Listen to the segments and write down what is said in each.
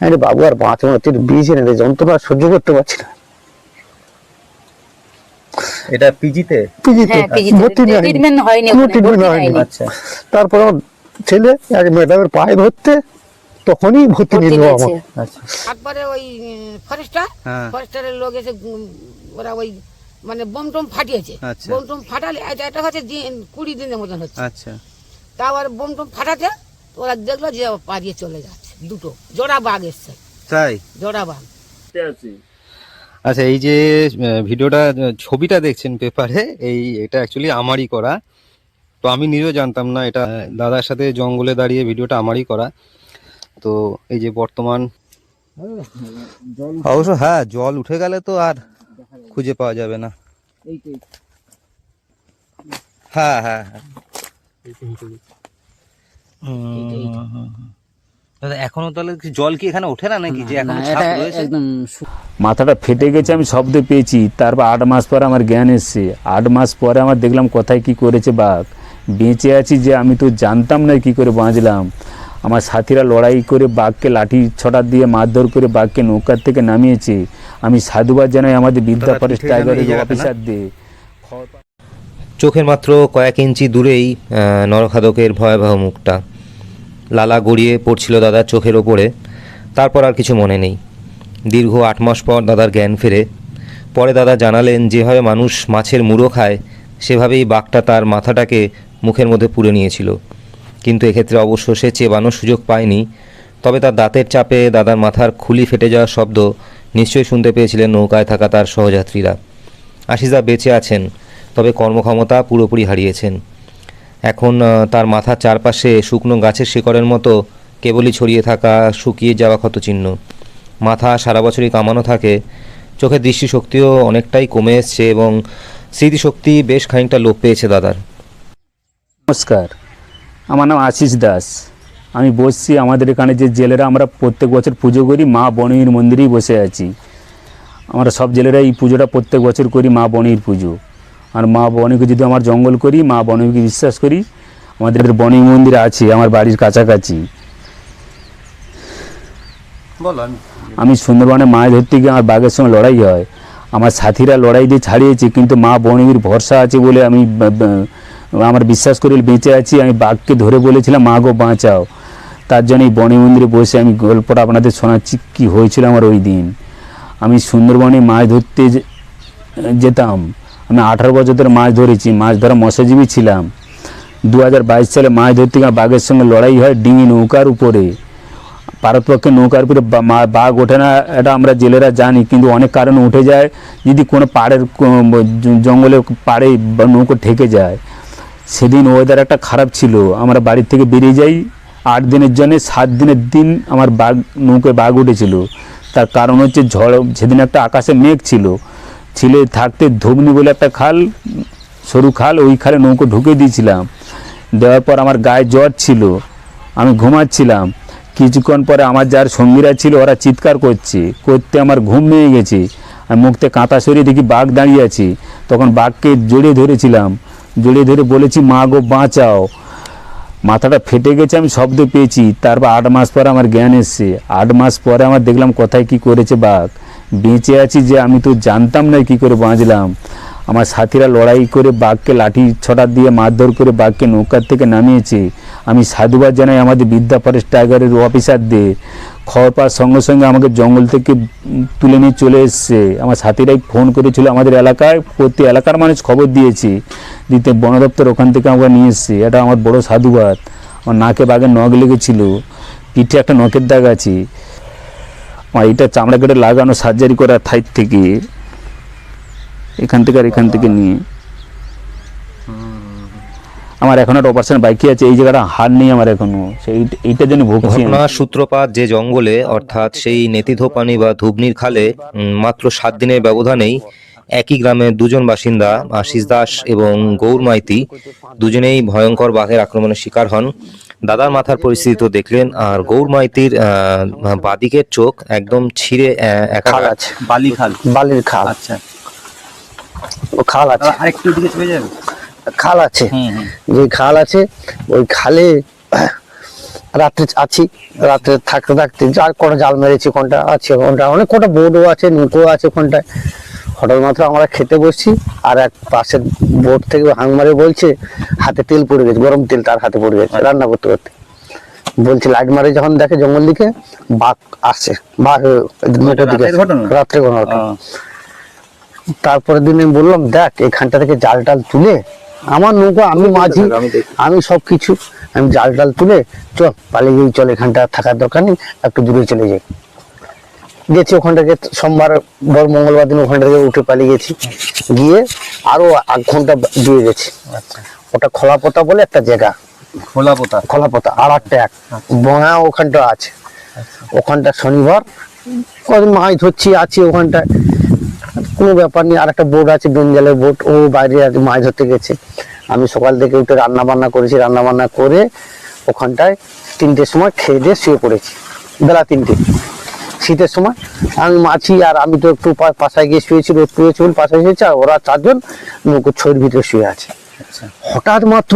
আরে বাবু আর বাঁচবো না, তুই বিষ এনে দে, যন্ত্রণা সহ্য করতে পারছি না। এটা পিজিতে? পিজিতে ভর্তি নেই, ট্রিটমেন্ট হয়নি, কোনো ওখানে ট্রিটমেন্ট ভর্তি হয়নি। হয়নি। আচ্ছা, তারপর আমার ছেলে এক ম্যাডামের পায়ে ধরতে তখনই ভর্তি ভর্তি নিল নিয়েছে। আমার। আচ্ছা। তারপরে ওই ফরেস্টারের লোক এসে ওরা ওই মানে বোম টোম ফাটিয়েছে। আচ্ছা। বোম টোম ফাটালে এটা হচ্ছে 20 দিনের মতন হচ্ছে। আচ্ছা, তা আবার বোম টোম ফাটাতে ওরা দেখলো যে পালিয়ে চলে যাচ্ছে। দুটো জোড়া বাঘ এসছে, তাই? জোড়া বাঘ। আচ্ছা, এই যে ভিডিওটা, ছবিটা দেখছেন পেপারে, এটা অ্যাকচুয়ালি আমারই করা। তো আমি নিজেও জানতাম না এটা। দাদার সাথে জঙ্গলে দাঁড়িয়ে ভিডিওটা আমারই করা। তো এই যে বর্তমান অবশ্য, হ্যাঁ, জল উঠে গেলে তো আর খুঁজে পাওয়া যাবে না। হ্যাঁ হ্যাঁ হ্যাঁ, দাদা এখনো তাহলে জল কি এখানে ওঠে না নাকি, যে এখনো ছাপ রয়েছে? একদম মাথাটা ফেটে গেছে, আমি শব্দ পেয়েছি। তারপর 8 মাস পরে আমার জ্ঞান এসছে। 8 মাস পরে আমার দেখলাম কোথায় কি করেছে বাঘ। বেঁচে আছি যে আমি তো জানতাম না কি করে বাঁচলাম। আমার সাথীরা লড়াই করে বাঘকে লাঠি ছড়া দিয়ে মারধর করে বাঘকে নৌকার থেকে নামিয়েছে। আমি সাধুবাদ জানাই আমাদের বিদ্যা ফরেস্ট টাইগারের অফিসারদের। চোখের মাত্র কয়েক ইঞ্চি দূরেই নরখাদকের ভয়াবহ মুখটা লালা গড়িয়ে পড়ছিল দাদার চোখের ওপরে। তারপর আর কিছু মনে নেই। দীর্ঘ 8 মাস পর দাদার জ্ঞান ফেরে। পরে দাদা জানালেন, যেভাবে মানুষ মাছের মুড়ো খায় সেভাবেই বাঘটা তার মাথাটাকে মুখের মধ্যে পুরে নিয়েছিল। কিন্তু এক্ষেত্রে অবশ্য সে চেবানোর সুযোগ পায়নি। তবে তার দাঁতের চাপে দাদার মাথার খুলি ফেটে যাওয়ার শব্দ নিশ্চয়ই শুনতে পেয়েছিলেন নৌকায় থাকা তার সহযাত্রীরা। আশিসদা বেঁচে আছেন, তবে কর্মক্ষমতা পুরোপুরি হারিয়েছেন। এখন তার মাথার চারপাশে শুকনো গাছের শিকড়ের মতো কেবলই ছড়িয়ে থাকা শুকিয়ে যাওয়া ক্ষতচিহ্ন। মাথা সারা বছরই কামানো থাকে। চোখের দৃষ্টিশক্তিও অনেকটাই কমে এসছে এবং স্মৃতিশক্তি বেশ খানিকটা লোপ পেয়েছে দাদার। নমস্কার, আমার নাম আশিস দাস। আমি বসছি আমাদের এখানে যে জেলেরা আমরা প্রত্যেক বছর পুজো করি, মা বনবীর মন্দিরেই বসে আছি। আমরা সব জেলেরা এই পুজোটা প্রত্যেক বছর করি, মা বনবীর পুজো। আর মা বনবীকে যদি আমার জঙ্গল করি, মা বনবীকে বিশ্বাস করি। আমাদের বনবীর মন্দির আছে আমার বাড়ির কাছাকাছি। আমি সুন্দরবনে মাছ ধরতে গিয়ে আমার বাঘের সঙ্গে লড়াই হয়। আমার সাথীরা লড়াই দিয়ে ছাড়িয়েছে, কিন্তু মা বনবীর ভরসা আছে বলে আমি আমার বিশ্বাস করে বেঁচে আছি। আমি বাঘকে ধরে বলেছিলাম, মা গো বাঁচাও। তার জন্য এই বনবীর মন্দিরে বসে আমি গল্পটা আপনাদের শোনাচ্ছি কী হয়েছিল আমার ওই দিন। আমি সুন্দরবনে মাছ ধরতে যেতাম। আমি 18 বছর ধরে মাছ ধরেছি, মাছ ধরা মৎস্যজীবী ছিলাম। 2022 সালে মাছ ধরতে গিয়ে বাঘের সঙ্গে লড়াই হয় ডিঙি নৌকার উপরে। ভারতপক্ষে নৌকার উপরে বাঘ ওঠে না, এটা আমরা জেলেরা জানি, কিন্তু অনেক কারণে উঠে যায়। যদি কোনো পাড়ের জঙ্গলে পাড়ে নৌকো ঠেকে যায়। সেদিন ওয়েদার একটা খারাপ ছিল, আমরা বাড়ির থেকে বেরিয়ে যাই 8 দিনের জন্য। 7 দিনের দিন আমার নৌকায় বাঘ উঠেছিল। তার কারণ হচ্ছে ঝড়। সেদিন একটা আকাশে মেঘ ছিল, থাকতে ধবনি বলে একটা খাল, সরু খাল, ওই খালে নৌকো ঢুকে দিয়েছিলাম। দেওয়ার পর আমার গায়ে জ্বর ছিল, আমি ঘুমাচ্ছিলাম। কিছুক্ষণ পরে আমার যার সঙ্গীরা ছিল ওরা চিৎকার করতে আমার ঘুম ভেঙে গেছে। আমি মুখতে কাঁথা সরিয়ে দেখি বাঘ দাঁড়িয়ে আছে। তখন বাঘকে জড়িয়ে ধরেছিলাম, জড়িয়ে ধরে বলেছি, মা গো বাঁচাও। মাথাটা ফেটে গেছে, আমি শব্দ পেয়েছি। তারপর 8 মাস পরে আমার জ্ঞান এসছে। 8 মাস পরে আমার দেখলাম কোথায় কি করেছে বাঘ। বেঁচে আছি যে আমি তো জানতাম না কি করে বাঁচলাম। আমার সাথীরা লড়াই করে বাঘকে লাঠি ছড়া দিয়ে মারধর করে বাঘকে নৌকার থেকে নামিয়েছে। আমি সাধুবাদ জানাই আমাদের বিদ্যা ফরেস্ট টাইগারের অফিসারদের। খবর পাওয়ার সঙ্গে সঙ্গে আমাকে জঙ্গল থেকে তুলে নিয়ে চলে এসছে। আমার সাথীরাই ফোন করেছিল আমাদের এলাকায়, প্রতি এলাকার মানুষ খবর দিয়েছে, দিতে বন দপ্তর ওখান থেকে আমাকে নিয়ে এসছে। এটা আমার বড় সাধুবাদ। আমার নাকে বাঘের নখ লেগেছিল, পিঠে একটা নখের দাগ আছে। আমার এটা চামড়া কেটে লাগানো, সার্জারি করা থাইর থেকে, এখান থেকে আর এখান থেকে নিয়ে। আমার এখন একটা অপারেশন বাকি আছে, এই জায়গাটা হাড় নেই আমার এখনো, এইটার জন্য ভুগছি। ঘটনার সূত্রপাত যে জঙ্গলে, অর্থাৎ সেই নেতিধোপানি বা ধুবনির খালে মাত্র 7 দিনের ব্যবধানেই একই গ্রামের 2 জন বাসিন্দা, আশিস দাস এবং গৌর মাইতি, দুজনেই ভয়ঙ্কর বাঘের আক্রমণের শিকার হন। দাদার মাথার পরিস্থিতি তো দেখলেন, আর গৌর মাইতির বাদিকের চোখ একদম ছিঁড়ে খাল আছে, বালির খাল। আচ্ছা, ও খাল আছে, আরেকটু দিকে চলে যাবে। খাল আছে, যে খাল আছে ওই খালে রাত্রে আছি, রাত্রে থাকতে থাকতে আর কটা জাল মেরেছি, কোনটা আছে, কোনটা অনেক কটা বোর্ডও আছে, নৌকো আছে কোনটায়। হঠাৎ মাত্র আমরা খেতে বসছি, আর এক পাশের বোট থেকে হাং মারে বলছে হাতে তেল পড়ে গেছে, গরম তেল তার হাতে পড়ে গেছে রান্না করতে করতে। বলছে লাইট মারে যখন দেখে জঙ্গল দিকে বাঘ আসছে, বাঘ নৌকোর দিকে রাত্রে ঘটনা। তারপরের দিন আমি বললাম দেখ এখানটা থেকে জাল টাল তুলে, আমার নৌকো আমি মাঝি, আমি সবকিছু, আমি জাল টাল তুলে চল পালিয়ে যাই, চল এখানটা থাকার দরকার নেই, একটু দূরে চলে যাই। গেছি ওখানটাকে, সোমবার বড় মঙ্গলবার দিন ওখানটা থেকে উঠে পালিয়ে গেছি, গিয়ে আরো 1 ঘন্টা দিয়ে গেছি। ওটা খোলাপোতা বলে একটা জায়গা, খোলাপোতা আর একটা এক বয়া ওখানটা আছে। ওখানটা শনিবার কদিন মাছ ধরছি আছি ওখানটায়, কোনো ব্যাপার নেই। আর একটা বোট আছে, বেঞ্জালের বোট, ও বাইরে আছে, মাছ ধরতে গেছে। আমি সকাল থেকে উঠে রান্না বান্না করেছি, রান্না বান্না করে ওখানটায় 3টের সময় খেয়ে দিয়ে শুয়ে পড়েছি, বেলা 3টে শীতের সময়। আমি মাছি আর আমি তো একটু পাশায় গিয়ে শুয়েছি, রোদ পুড়েছি বলে পাশায় শুয়েছি, আর ওরা 4 জন নৌকো ছয়ের ভিতরে শুয়ে আছে। হঠাৎ মাত্র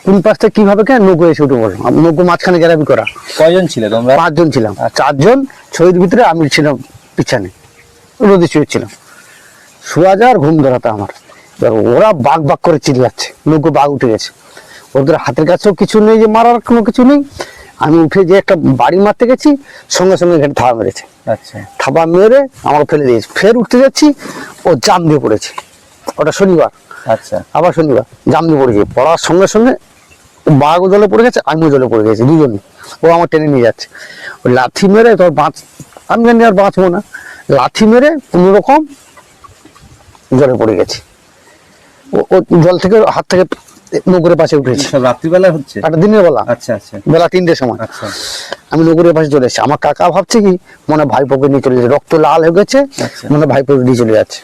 কোন পাশ থেকে কিভাবে কেন নৌকো এসে উঠে বললাম, নৌকো মাঝখানে গ্যারাবি করা। কয়জন ছিল তোমরা? 5 জন ছিলাম, 4 জন ছয়ের ভিতরে, আমি ছিলাম পিছনে রোদে শুয়েছিলাম। শোয়া যাওয়ার ঘুম ধরাতে আমার, এবার ওরা বাঘ বাঘ করে চিল্লাচ্ছে, নৌকো বাঘ উঠে গেছে, ওদের হাতের কাছেও কিছু নেই যে মারার কোনো কিছু নেই। আমি উঠে যে একটা বাড়ি মারতে গেছি, সঙ্গে সঙ্গে এখানে থাবা মেরেছে, থাবা মেরে আমার ফেলে দিয়েছে। ফের উঠতে যাচ্ছি, ও জাম দিয়ে পড়েছে। ওটা শনিবার, আবার শনিবার জাম দিয়ে পড়েছে, পড়ার সঙ্গে সঙ্গে বাঘও জলে পড়ে গেছে, আমিও জলে পড়ে গেছি, দুজনে। ও আমার টেনে নিয়ে যাচ্ছে, ওই লাথি মেরে তোর আমি জানি আর বাঁচবো না, লাথি মেরে কোনো রকম জলে পড়ে গেছি। ও জল থেকে হাত থেকে নৌকরের পাশে উঠেছি। রাত্রিবেলা হচ্ছে, একটা দিনের বেলা, বেলা 3টের সময়। আমি নৌকরের পাশে চলে এসেছি। আমার কাকা ভাবছে কি মনে হয় ভাইপোকে নিয়ে চলে যাচ্ছে, রক্ত লাল হয়ে গেছে, মনে হয় ভাইপোকে নিয়ে চলে যাচ্ছে।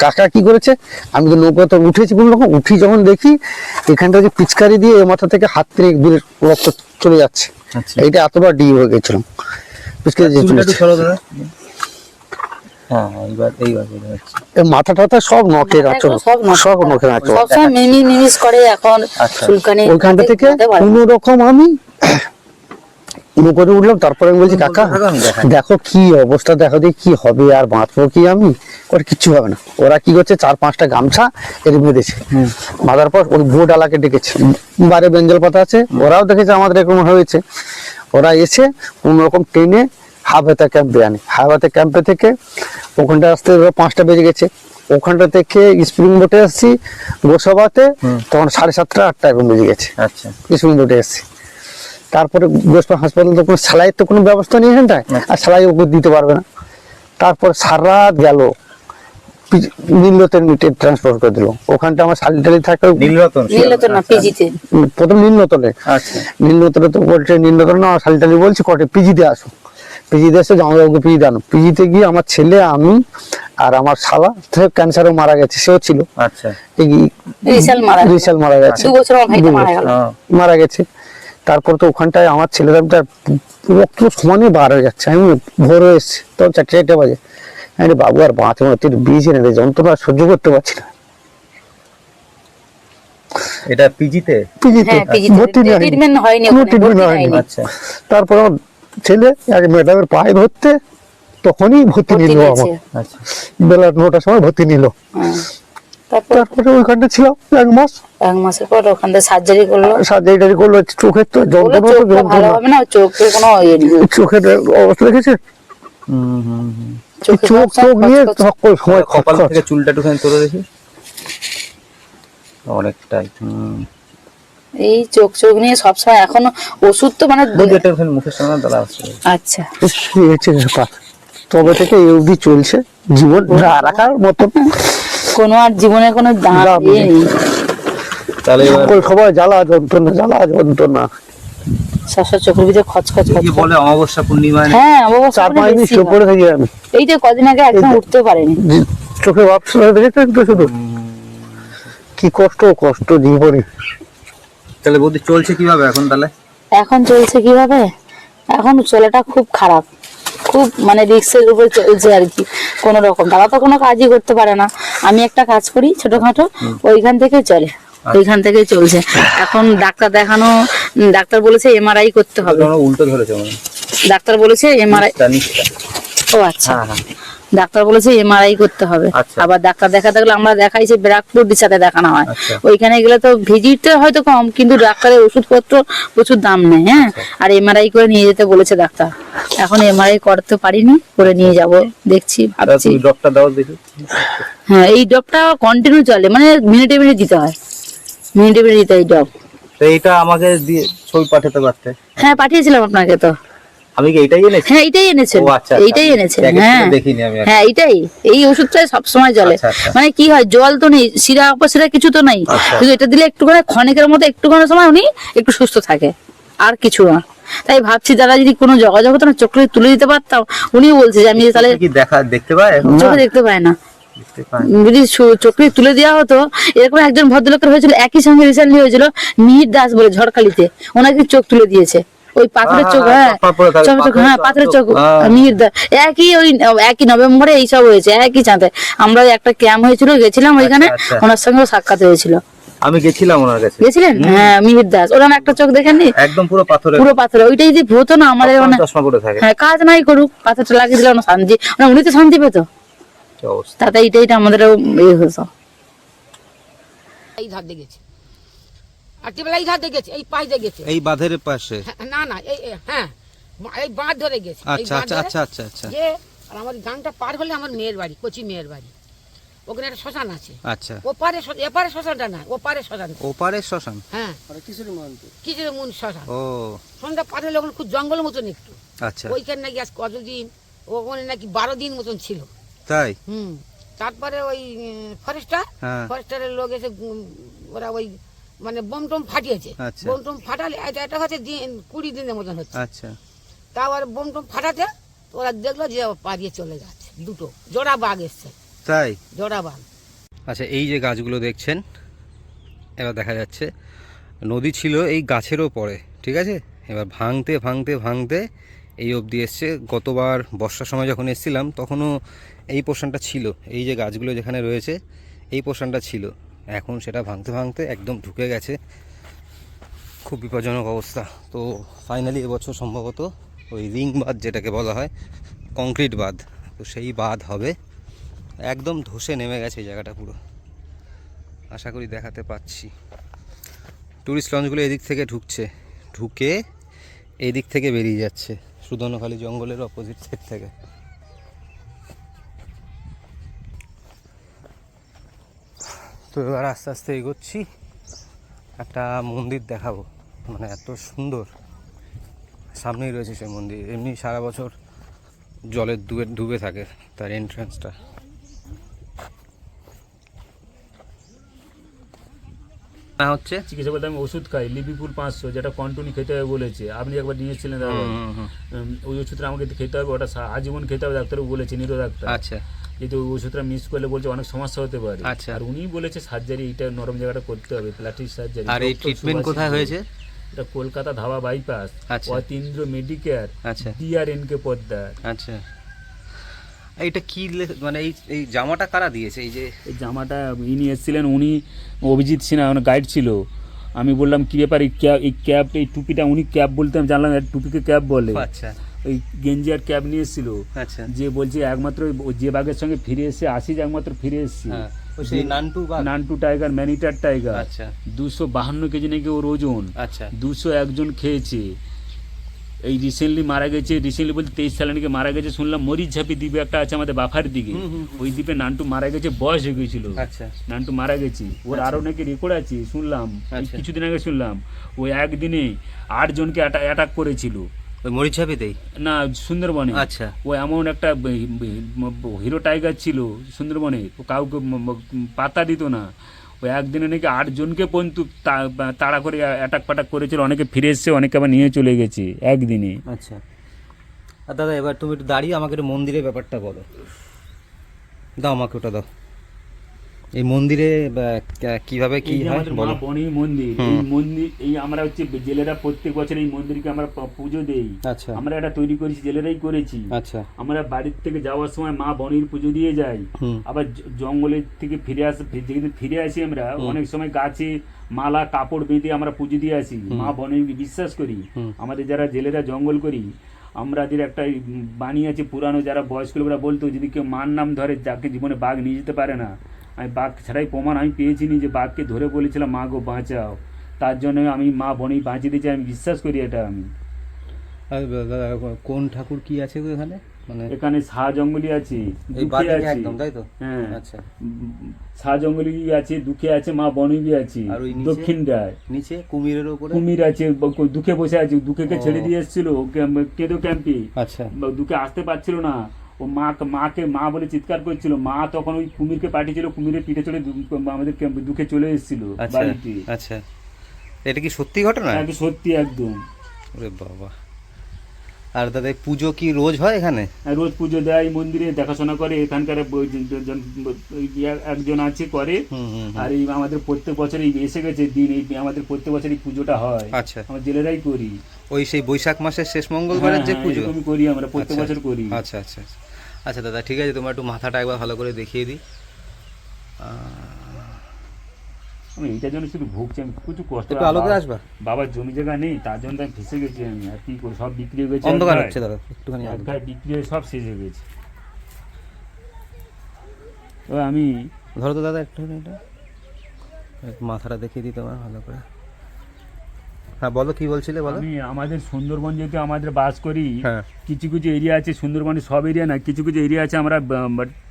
কাকা কি করেছে, আমি তো নৌকো তো উঠেছি কোনো রকম, উঠি যখন দেখি এখানটা যে পিচকারি দিয়ে মাথা থেকে হাত থেকে দূরে রক্ত চলে যাচ্ছে। এইটা এতবার ডি হয়ে গেছিলাম, পিচকারি দিয়ে চলে যাচ্ছে। মাথা টাথা সব নখের আঁচড়, সব নখের আঁচড়। ওইখানটা থেকে কোনো রকম আমি নৌকোতে উঠলাম। তারপরে আমি বলছি কাকা দেখো কি অবস্থা, দেখো দিয়ে কি হবে, আর বাঁচবো কি আমি, ওর কিচ্ছু হবে না। ওরা কি করছে, 4-5টা গামছা এর বেঁধেছে, বাঁধার পর ওই বোট আলাকে ডেকেছে, বাইরে বেঞ্জল পাতা আছে, ওরাও দেখেছে আমাদের এরকম হয়েছে। ওরা এসে কোনো রকম টেনে হাবহাতা ক্যাম্পে আনে। হাবহাতা ক্যাম্পে থেকে ওখানটা আসতে 5টা বেজে গেছে। ওখানটা থেকে স্প্রিং বোটে আসছি গোসাবাতে, তখন 7:30-8টা এখন বেজে গেছে, স্প্রিং বোটে এসছি। তারপরে গোসবা হাসপাতাল তো কোনো সেলাইয়ের তো কোনো ব্যবস্থা নেই এখানটায়, আর সেলাই ওকে দিতে পারবে না। তারপর সারা রাত গেল, নীলরতন মিটে ট্রান্সফার করে দিল। ওখানটা আমার শালিটালি থাকে, প্রথম নীলরতনে, নীলরতনে তো বলছে নীলরতন না, শালিটালি বলছি কটে পিজিতে আসো, পিজিতে এসে জামাইবাবুকে পিজিতে আনো। পিজিতে গিয়ে আমার ছেলে, আমি আর আমার শালা ক্যান্সারও মারা গেছে, সেও ছিল, মারা গেছে, মারা গেছে। তারপর তো ওখানটায় আমার ছেলেরা রক্ত সমানে বার হয়ে যাচ্ছে। আমি ভোর হয়ে এসছি, তখন 4:30 বাজে। আরে বাবু আর বাঁচবো না, তুই বিয়েছে না, যন্ত্রণা সহ্য করতে পারছি না। এটা পিজিতে ভর্তি হয়নি। তারপর আমার ছেলে ম্যাডামের পায়ে ধরতে, তখনই ভর্তি নিল আমার, বেলা 9টার সময় ভর্তি নিল। তারপরে ওইখানটা ছিল 1 মাস। 1 মাসের পর ওখানটা সার্জারি করলো। চোখের তো যন্ত্রণা, চোখের অবস্থা দেখেছে, চোখ নিয়ে সকল সময় কপাল থেকে চুলটা একটুখানি তোলে দেখি, অনেকটাই। এই চোখ নিয়ে সবসময় এখনো ওষুধ তো মানে মুখের সামনে দাঁড়া আছে। আচ্ছা, তবে থেকে এই অবধি চলছে জীবন রাখার মতো, কোনো আর জীবনে কোনো দাম নেই। তাহলে সবাই জ্বালা যন্ত্রণা চোখের ভিতরে খচখচ বলে অমাবস্যা পূর্ণিমা, হ্যাঁ অমাবস্যা 4-5 দিন শুয়ে পড়ে থাকি আমি। এই যে কদিন আগে একদম উঠতে পারেনি, চোখে ভাবছে দেখেছেন তো, শুধু কি কষ্ট জীবনে। তাহলে বৌদি চলছে কিভাবে এখন? তাহলে এখন চলছে কিভাবে, এখন চলাটা খুব খারাপ, খুব মানে রিস্কের উপরে চলছে আর কি। কোনো রকম দাদা তো কোনো কাজই করতে পারে না, আমি একটা কাজ করি ছোটখাটো, ওইখান থেকে চলে। ওইখান থেকেই চলছে। এখন ডাক্তার দেখানো, ডাক্তার বলেছে এমআরআই করতে হবে। তোমরা উল্টো ধরেছে মানে ডাক্তার বলেছে এমআরআই, নিচটা। ও আচ্ছা, হ্যাঁ হ্যাঁ ডাক্তার বলেছে এমআরআই করতে হবে। আচ্ছা। আবার ডাক্তার দেখাতে গেলে আমরা দেখাইছি ব্যারাকপুর সাথে দেখানো হয়, আচ্ছা। ওইখানে গেলে তো ভিজিটটা হয়তো কম, কিন্তু ডাক্তারের ওষুধপত্র প্রচুর দাম নেয়। হ্যাঁ, আর এমআরআই করে নিয়ে যেতে বলেছে ডাক্তার। এখন এমআরআই করতে পারিনি, করে নিয়ে যাব, দেখছি তাহলে ভাবছি। তুমি ড্রপটা দাও দেখি। হ্যাঁ, এই ডবটা কন্টিনিউ চলে, মানে মিনিটে মিনিট দিতে হয়, মিনিটে মিনিট দিতে হয় এই ডব। তো এইটা আমাকে দিয়ে ছবি পাঠাতে পারতে। হ্যাঁ, পাঠিয়েছিলাম আপনাকে তো। আমি কি এইটাই এনেছি? হ্যাঁ, এইটাই এনেছেন, ও আচ্ছা, আচ্ছা। এইটাই এনেছেন। প্যাকেট হ্যাঁ খুলে দেখিনি আমি আর। হ্যাঁ, এইটাই, এই ওষুধটাই সবসময় চলে। আচ্ছা, আচ্ছা। মানে কি হয়, জল তো নেই, শিরা উপশিরা কিছু তো নেই, আচ্ছা। কিন্তু এটা দিলে একটুখানি ক্ষণিকের মতো একটুখানি সময় উনি একটু সুস্থ থাকে, আর কিছু না। তাই ভাবছি দাদা যদি কোনো যোগাযোগ হতো না, চোখে তুলে দিতে পারতাম। উনিও বলছে যে আমি তাহলে কি দেখতে পায় এখন? চোখে দেখতে পায় না, দেখতে পায়। যদি চোখে তুলে দেওয়া হতো। এরকম একজন ভদ্রলোকের হয়েছিল, একই সঙ্গে রিসেন্টলি হয়েছিল, মিহির দাস বলে, ঝড়খালিতে, ওনাকে চোখ তুলে দিয়েছে, ওই পাথরের চোখ। হ্যাঁ, চোখ, হ্যাঁ পাথরের চোখ, মিহির দাস। একই নভেম্বরে এইসব হয়েছে, একই চাঁদে। আমরা ওই একটা ক্যাম্প হয়েছিল, গেছিলাম ওইখানে, আচ্ছা। ওনার সঙ্গে সাক্ষাৎ হয়েছিল। আমি গেছিলাম ওনার কাছে। গেছিলেন? হ্যাঁ, মিহির দাস। ওরা একটা চোখ দেখেননি, একদম পুরো পাথরের, পুরো পাথর। ওইটাই যদি হতো না আমাদের, মানে চশমা পরে থাকে। হ্যাঁ, কাজ নাই করুক, পাথরটা লাগিয়ে দিলে শান্তি, উনি তো শান্তি পেতো। কি অবস্থা। তাতে এইটাই আমাদের হতো। এই ধার দিয়ে গেছে, রাত্রিবেলা এই ধার দিয়ে গেছে, এই পাশ দিয়ে গেছে। এই বাঁধের পাশে। হ্যাঁ, না না, হ্যাঁ, এই বাঁধ ধরে গেছে। এই আচ্ছা বাঁধ আচ্ছা ধরে আচ্ছা আচ্ছা আচ্ছা যে, আর আমার গানটা পার হলে আমার মেয়ের বাড়ি, কচি মেয়ের বাড়ি। ওখানে একটা শ্মশান আছে, আচ্ছা। ওপারে এপারে শ্মশানটা না, ওপারে শ্মশান। ওপারে শ্মশান। হ্যাঁ, কিসের মন শ্মশান। ও সন্ধ্যা পার হলে ওখানে খুব জঙ্গল মতন একটু। আচ্ছা। ওইখানে নাকি আজ কতদিন, ওখানে নাকি 12 দিন মতন ছিল। তাই? তারপরে ওই হ্যাঁ। ফরেস্টারের লোক এসে ওরা ওই মানে বোম টোম ফাটিয়েছে। আচ্ছা। বোম টোম ফাটালে এটা হচ্ছে 20 দিনের মতন হচ্ছে। আচ্ছা। তাও আর বোম টোম ফাটাতে ওরা দেখলো যে পালিয়ে চলে যাচ্ছে, দুটো জোড়া বাঘ এসছে। তাই? জোড়া বাঘ। আচ্ছা, এই যে গাছগুলো দেখছেন, এবার দেখা যাচ্ছে নদী ছিল এই গাছেরও পরে, ঠিক আছে? এবার ভাঙতে ভাঙতে ভাঙতে এই অবধি এসছে। গতবার বর্ষার সময় যখন এসেছিলাম তখনও এই পোর্শনটা ছিল, এই যে গাছগুলো যেখানে রয়েছে এই পোর্শনটা ছিল। এখন সেটা ভাঙতে ভাঙতে একদম ঢুকে গেছে, খুব বিপজ্জনক অবস্থা। তো ফাইনালি এবছর সম্ভবত ওই রিং বাঁধ যেটাকে বলা হয়, কংক্রিট বাঁধ, তো সেই বাঁধ হবে। একদম ধসে নেমে গেছে এই জায়গাটা পুরো, আশা করি দেখাতে পাচ্ছি। টুরিস্ট লঞ্চগুলো এদিক থেকে ঢুকছে, ঢুকে এই দিক থেকে বেরিয়ে যাচ্ছে, সুদর্ণখালি জঙ্গলের অপোজিট সাইড থেকে। তো এবার আস্তে আস্তে এগোচ্ছি, একটা মন্দির দেখাবো, মানে এত সুন্দর, সামনেই রয়েছে সেই মন্দির। এমনি সারা বছর জলের ডুবে থাকে তার এন্ট্রান্সটা। হচ্ছে চিকিৎসা বলতে আমি ওষুধ খাই, লিপিপুল 500, যেটা কন্টিনিউ খেতে হবে বলেছে। আপনি একবার নিয়েছিলেন দাদা, ওই ওষুধটা আমাকে খেতে হবে, ওটা আজীবন খেতে হবে, ডাক্তারও বলেছে, নিরো ডাক্তার। আচ্ছা। যেহেতু ওই ওষুধটা মিস করলে বলছে অনেক সমস্যা হতে পারে। আচ্ছা। আর উনি বলেছে সার্জারি, এটা নরম জায়গাটা করতে হবে, প্লাস্টিক সার্জারি। আর এই ট্রিটমেন্ট কোথায় হয়েছে? এটা কলকাতা ধাবা বাইপাস, আচ্ছা। অতীন্দ্র মেডিকেয়ার, আচ্ছা। DRNK পদ্মার। আচ্ছা, এইটা কি মানে এই জামাটা কারা দিয়েছে? এই যে এই জামাটা ইনি এসেছিলেন, উনি অভিজিৎ সিনহা গাইড ছিল। আমি বললাম কি ব্যাপার, এই ক্যাপ, এই টুপিটা, উনি ক্যাপ বলতে আমি জানলাম টুপিকে ক্যাপ বলে। আচ্ছা। ওই গেঞ্জি আর ক্যাপ নিয়ে এসেছিল। আচ্ছা। যে বলছে একমাত্র যে বাঘের সঙ্গে ফিরে এসে আসি, যে একমাত্র ফিরে এসেছি, সেই নান্টু টাইগার, ম্যানিটার টাইগার। আচ্ছা। 252 কেজি নাকি ওর ওজন। আচ্ছা। 201 জন খেয়েছে। এই রিসেন্টলি মারা গেছে, রিসেন্টলি বলতে 23 সালে নাকি মারা গেছে শুনলাম। মরিচঝাপি দ্বীপে একটা আছে আমাদের বাফার দিকে, ওই দ্বীপে নান্টু মারা গেছে, বয়স হয়ে গেছিল। আচ্ছা। নান্টু মারা গেছে, ওর আরো নাকি রেকর্ড আছে শুনলাম, কিছুদিন আগে শুনলাম। ওই একদিনে 8 জনকে অ্যাটাক করেছিল। ওই মরিচঝাপিতেই না, সুন্দরবনে। আচ্ছা। ও এমন একটা হিরো টাইগার ছিল সুন্দরবনে, ও কাউকে পাত্তা দিত না। ওই একদিনে নাকি 8 জনকে পর্যন্ত তাড়া করে অ্যাটাক পাটাক করেছিল। অনেকে ফিরে এসছে, অনেকে আবার নিয়ে চলে গেছে একদিনে। আচ্ছা। আর দাদা এবার তুমি একটু দাঁড়িয়ে আমাকে একটু মন্দিরের ব্যাপারটা বলো, দাও আমাকে ওটা দাও। এই মন্দিরে কিভাবে কি এই যে হয় আমাদের মা বলো? বনির মন্দির, এই মন্দির, এই আমরা হচ্ছে জেলেরা প্রত্যেক বছর এই মন্দিরকে আমরা পুজো দেই। আচ্ছা আমরা এটা তৈরি করেছি, জেলেরাই করেছি। আচ্ছা আমরা বাড়ির থেকে যাওয়ার সময় মা বনির পুজো দিয়ে যাই। আবার জঙ্গলের থেকে যেদিন ফিরে আসি আমরা অনেক সময় গাছে মালা কাপড় বেঁধে আমরা পুজো দিয়ে আসি। মা বনির বিশ্বাস করি। আমাদের যারা জেলেরা জঙ্গল করি, আমাদের একটা বাণী আছে পুরানো, যারা বয়স্ক লোকরা বলতো যদি কেউ মার নাম ধরে যাকে জীবনে বাঘ নিয়ে যেতে পারে না, আমি বাঘ ছাড়াই প্রমাণ আমি পেয়েছি নি যে বাঘকে ধরে বলেছিলাম মা গো বাঁচাও, তার জন্য আমি মা বনি বাঁচিয়ে দিয়েছি, আমি বিশ্বাস করি এটা। আমি আর দাদা কোন ঠাকুর কি আছে গো এখানে মানে? এখানে শাহ জঙ্গলি আছে, এই দুঃখে বাদিকে আছে। একদম তাই তো? হ্যাঁ আচ্ছা শাহ জঙ্গলি আছে, দুঃখে আছে, মা বনবি আছে আর ওই নিচে? দক্ষিণটায়। নিচে কুমিরের উপরে? কুমির আছে, দুঃখে বসে আছে, দুঃখেকে ছেড়ে দিয়ে এসেছিল কেঁদো ক্যাম্পে। আচ্ছা দুঃখে আসতে পারছিল না, ও মাকে মা বলে চিৎকার করছিল। মা তখন ওই কুমিরকে পাঠিয়েছিল, কুমিরের পিঠে চড়ে আমাদের দুঃখে চলে এসেছিল আচ্ছা বাড়িতে। আচ্ছা এটা কি সত্যি ঘটনা? একদম সত্যি একদম। ওরে বাবা। আর দাদা এই পুজো কি রোজ হয় এখানে? আর রোজ পুজো দেয় মন্দিরে, দেখাশোনা করে এখানকার একজন আছে করে। আর এই আমাদের প্রত্যেক বছর এই এসে গেছে দিন, এই আমাদের প্রত্যেক বছর এই পুজোটা হয়। আচ্ছা আমরা জেলেরাই করি। ওই সেই বৈশাখ মাসের শেষ মঙ্গলবারের যে পুজো? এরকমই করি আমরা, প্রত্যেক আচ্ছা, বছর করি। আচ্ছা আচ্ছা আচ্ছা। আচ্ছা দাদা ঠিক আছে, তোমার একটু মাথাটা একবার ভালো করে দেখিয়ে দিই। আমি এইটার জন্য শুধু ভুগছি, আমি প্রচুর কষ্ট। একটু আলো করে আসবা? বাবার জমি জায়গা নেই, তার জন্য আমি ফেসে গেছি। আমি আর কি করি, সব বিক্রি হয়ে গেছে। অন্ধকার এক হচ্ছে দাদা, একটুখানি আলো। গায়ে বিক্রি হয়ে সব শেষ হয়ে গেছে। তো আমি ধরো তো দাদা একটু এটা মাথাটা দেখিয়ে দিই তোমার ভালো করে। হ্যাঁ বলো কি বলছিলে বলো। আমি আমাদের সুন্দরবন যেহেতু আমাদের বাস করি, হ্যাঁ কিছু কিছু এরিয়া আছে, সুন্দরবনে সব এরিয়া না, কিছু কিছু এরিয়া আছে আমরা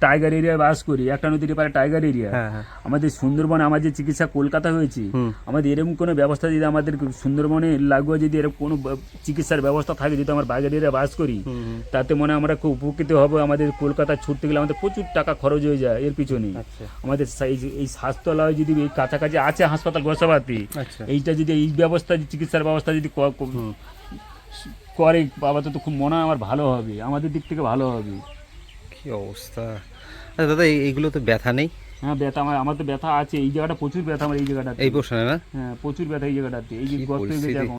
টাইগার এরিয়ায় বাস করি। একটা নদীর পারে টাইগার এরিয়া। হ্যাঁ হ্যাঁ আমাদের সুন্দরবনে আমার যে চিকিৎসা কলকাতা হয়েছে, আমাদের এরকম কোনো ব্যবস্থা যদি আমাদের সুন্দরবনে লাগোয়া যদি এরকম কোনো চিকিৎসার ব্যবস্থা থাকে, যদি আমরা বাইরের এরিয়া বাস করি, তাতে মনে হয় আমরা খুব উপকৃত হব। আমাদের কলকাতা ছুটতে গেলে আমাদের প্রচুর টাকা খরচ হয়ে যায় এর পিছনে। আচ্ছা আমাদের এই স্বাস্থ্যালয় যদি এই কাছাকাছি আছে হাসপাতাল গোসাবাতে, আচ্ছা এইটা যদি এই ব্যবস্থা চিকিৎসার ব্যবস্থা যদি করে বাবা, তো খুব মনে হয় আমার ভালো হবে, আমাদের দিক থেকে ভালো হবে। কি অবস্থা। আচ্ছা দাদা এইগুলো তো ব্যথা নেই? হ্যাঁ ব্যথা আমার তো ব্যথা আছে, এই জায়গাটা প্রচুর ব্যথা আমার, এই জায়গাটাতে। এই পোর্শনে না? হ্যাঁ প্রচুর ব্যথা এই জায়গাটাতে, এই যে কি গর্ত হয়ে গেছে পরিস্থিতি। এখন।